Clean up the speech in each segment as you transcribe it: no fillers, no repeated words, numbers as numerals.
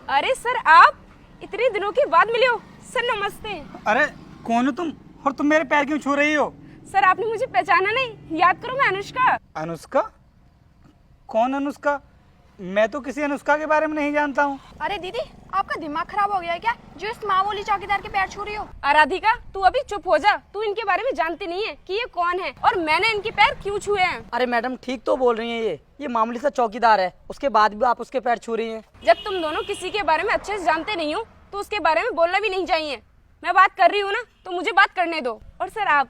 अरे सर, आप इतने दिनों के बाद मिले हो। सर नमस्ते। अरे कौन हो तुम और तुम मेरे पैर क्यों छू रही हो? सर आपने मुझे पहचाना नहीं? याद करो, मैं अनुष्का। अनुष्का? कौन अनुष्का? मैं तो किसी अनुष्का के बारे में नहीं जानता हूँ। अरे दीदी, आपका दिमाग खराब हो गया है क्या, जो इस मामूली चौकीदार के पैर छू रही हो? आराधिका, तू अभी चुप हो जा। तू इनके बारे में जानती नहीं है कि ये कौन है और मैंने इनके पैर क्यों छुए हैं। अरे मैडम ठीक तो बोल रही हैं, ये मामूली सा चौकीदार है, उसके बाद भी आप उसके पैर छू रही हैं। जब तुम दोनों किसी के बारे में अच्छे से जानते नहीं हो तो उसके बारे में बोलना भी नहीं चाहिए। मैं बात कर रही हूँ ना, तो मुझे बात करने दो। और सर आप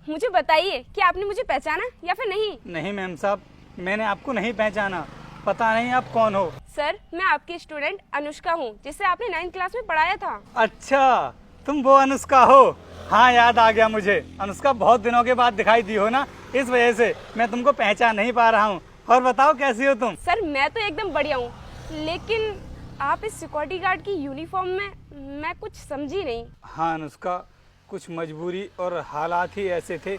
मुझे बताइए कि आपने मुझे पहचाना या फिर नहीं? नहीं मैम साहब, मैंने आपको नहीं पहचाना। पता नहीं आप कौन हो। सर मैं आपकी स्टूडेंट अनुष्का हूँ, जिसे आपने 9th क्लास में पढ़ाया था। अच्छा, तुम वो अनुष्का हो? हाँ याद आ गया मुझे। अनुष्का, बहुत दिनों के बाद दिखाई दी हो ना, इस वजह से मैं तुमको पहचान नहीं पा रहा हूँ। और बताओ कैसी हो तुम? सर मैं तो एकदम बढ़िया हूँ, लेकिन आप इस सिक्योरिटी गार्ड की यूनिफॉर्म में मैं कुछ समझी नहीं। हाँ अनुष्का, कुछ मजबूरी और हालात ही ऐसे थे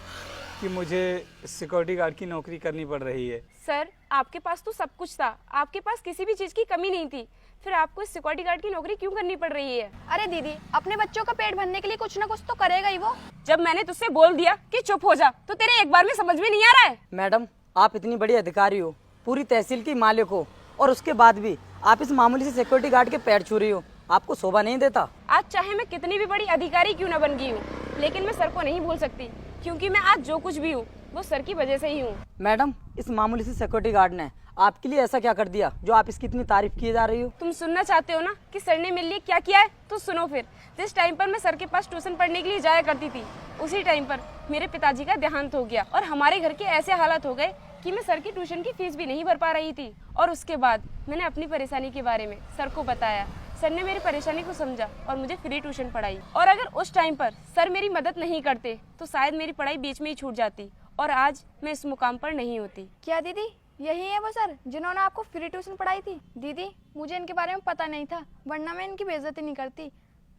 कि मुझे सिक्योरिटी गार्ड की नौकरी करनी पड़ रही है। सर आपके पास तो सब कुछ था, आपके पास किसी भी चीज की कमी नहीं थी, फिर आपको इस सिक्योरिटी गार्ड की नौकरी क्यों करनी पड़ रही है? अरे दीदी, अपने बच्चों का पेट भरने के लिए कुछ ना कुछ तो करेगा ही वो। जब मैंने तुझसे बोल दिया कि चुप हो जा, तो तेरे एक बार में समझ में नहीं आ रहा है? मैडम आप इतनी बड़ी अधिकारी हो, पूरी तहसील की मालिक हो, और उसके बाद भी आप इस मामूली से सिक्योरिटी गार्ड के पैर छू रही हो। आपको शोभा नहीं देता? आज चाहे मैं कितनी भी बड़ी अधिकारी क्यों न बन गई हूँ, लेकिन मैं सर को नहीं भूल सकती, क्योंकि मैं आज जो कुछ भी हूँ वो सर की वजह से ही हूँ। मैडम इस मामूली से सिक्योरिटी गार्ड ने आपके लिए ऐसा क्या कर दिया जो आप इसकी इतनी तारीफ किए जा रही हो? तुम सुनना चाहते हो ना कि सर ने मेरे लिए क्या किया है? तो सुनो फिर। जिस टाइम पर मैं सर के पास ट्यूशन पढ़ने के लिए जाया करती थी, उसी टाइम पर मेरे पिताजी का देहांत हो गया और हमारे घर के ऐसे हालात हो गए कि मैं सर की ट्यूशन की फीस भी नहीं भर पा रही थी। और उसके बाद मैंने अपनी परेशानी के बारे में सर को बताया। सर ने मेरी परेशानी को समझा और मुझे फ्री ट्यूशन पढ़ाई। और अगर उस टाइम पर सर मेरी मदद नहीं करते तो शायद मेरी पढ़ाई बीच में ही छूट जाती और आज मैं इस मुकाम पर नहीं होती। क्या दीदी, यही है वो सर जिन्होंने आपको फ्री ट्यूशन पढ़ाई थी? दीदी मुझे इनके बारे में पता नहीं था, वरना मैं इनकी बेइज्जती नहीं करती।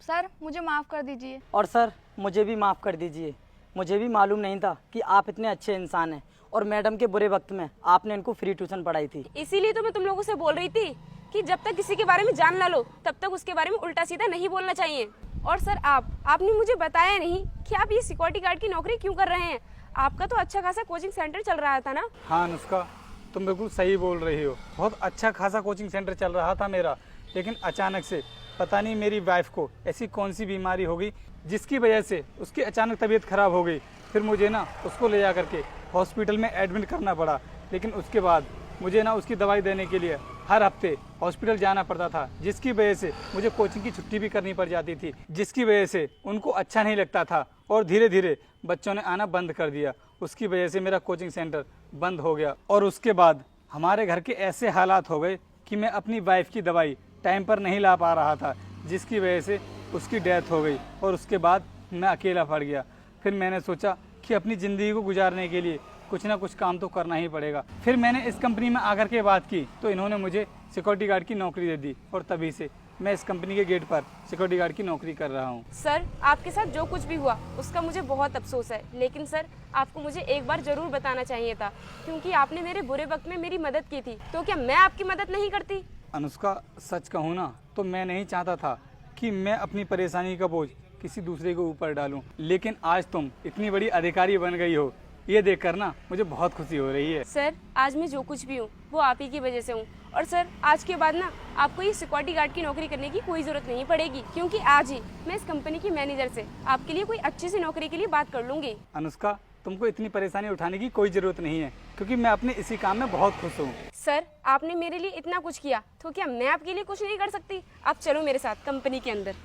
सर मुझे माफ कर दीजिए। और सर मुझे भी माफ़ कर दीजिए, मुझे भी मालूम नहीं था कि आप इतने अच्छे इंसान हैं और मैडम के बुरे वक्त में आपने इनको फ्री ट्यूशन पढ़ाई थी। इसीलिए तो मैं तुम लोगों से बोल रही थी कि जब तक किसी के बारे में जान ना लो तब तक उसके बारे में उल्टा सीधा नहीं बोलना चाहिए। और सर आपने मुझे बताया नहीं कि आप ये सिक्योरिटी गार्ड की नौकरी क्यों कर रहे हैं? आपका तो अच्छा खासा कोचिंग सेंटर चल रहा था ना? हाँ अनुष्का, तुम बिल्कुल सही बोल रही हो। बहुत अच्छा खासा कोचिंग सेंटर चल रहा था मेरा, लेकिन अचानक से पता नहीं मेरी वाइफ को ऐसी कौन सी बीमारी हो गई जिसकी वजह से उसकी अचानक तबीयत खराब हो गई। फिर मुझे ना उसको ले जा करके हॉस्पिटल में एडमिट करना पड़ा। लेकिन उसके बाद मुझे ना उसकी दवाई देने के लिए हर हफ्ते हॉस्पिटल जाना पड़ता था, जिसकी वजह से मुझे कोचिंग की छुट्टी भी करनी पड़ जाती थी, जिसकी वजह से उनको अच्छा नहीं लगता था और धीरे धीरे बच्चों ने आना बंद कर दिया। उसकी वजह से मेरा कोचिंग सेंटर बंद हो गया और उसके बाद हमारे घर के ऐसे हालात हो गए कि मैं अपनी वाइफ की दवाई टाइम पर नहीं ला पा रहा था, जिसकी वजह से उसकी डेथ हो गई और उसके बाद मैं अकेला पड़ गया। फिर मैंने सोचा कि अपनी ज़िंदगी को गुजारने के लिए कुछ ना कुछ काम तो करना ही पड़ेगा। फिर मैंने इस कंपनी में आकर के बात की तो इन्होंने मुझे सिक्योरिटी गार्ड की नौकरी दे दी और तभी से मैं इस कंपनी के गेट पर सिक्योरिटी गार्ड की नौकरी कर रहा हूँ। सर आपके साथ जो कुछ भी हुआ उसका मुझे बहुत अफसोस है, लेकिन सर आपको मुझे एक बार जरूर बताना चाहिए था, क्योंकि आपने मेरे बुरे वक्त में मेरी मदद की थी, तो क्या मैं आपकी मदद नहीं करती? अनुष्का, सच कहूँ ना तो मैं नहीं चाहता था कि मैं अपनी परेशानी का बोझ किसी दूसरे के ऊपर डालूं, लेकिन आज तुम इतनी बड़ी अधिकारी बन गई हो, ये देखकर ना मुझे बहुत खुशी हो रही है। सर आज मैं जो कुछ भी हूँ वो आप ही की वजह से हूँ। और सर आज के बाद ना आपको ये सिक्योरिटी गार्ड की नौकरी करने की कोई जरूरत नहीं पड़ेगी, क्योंकि आज ही मैं इस कंपनी की मैनेजर से आपके लिए कोई अच्छी सी नौकरी के लिए बात कर लूंगी। अनुष्का, तुमको इतनी परेशानी उठाने की कोई जरूरत नहीं है, क्योंकि मैं अपने इसी काम में बहुत खुश हूँ। सर आपने मेरे लिए इतना कुछ किया, तो क्या मैं आपके लिए कुछ नहीं कर सकती? आप चलो मेरे साथ कंपनी के अंदर।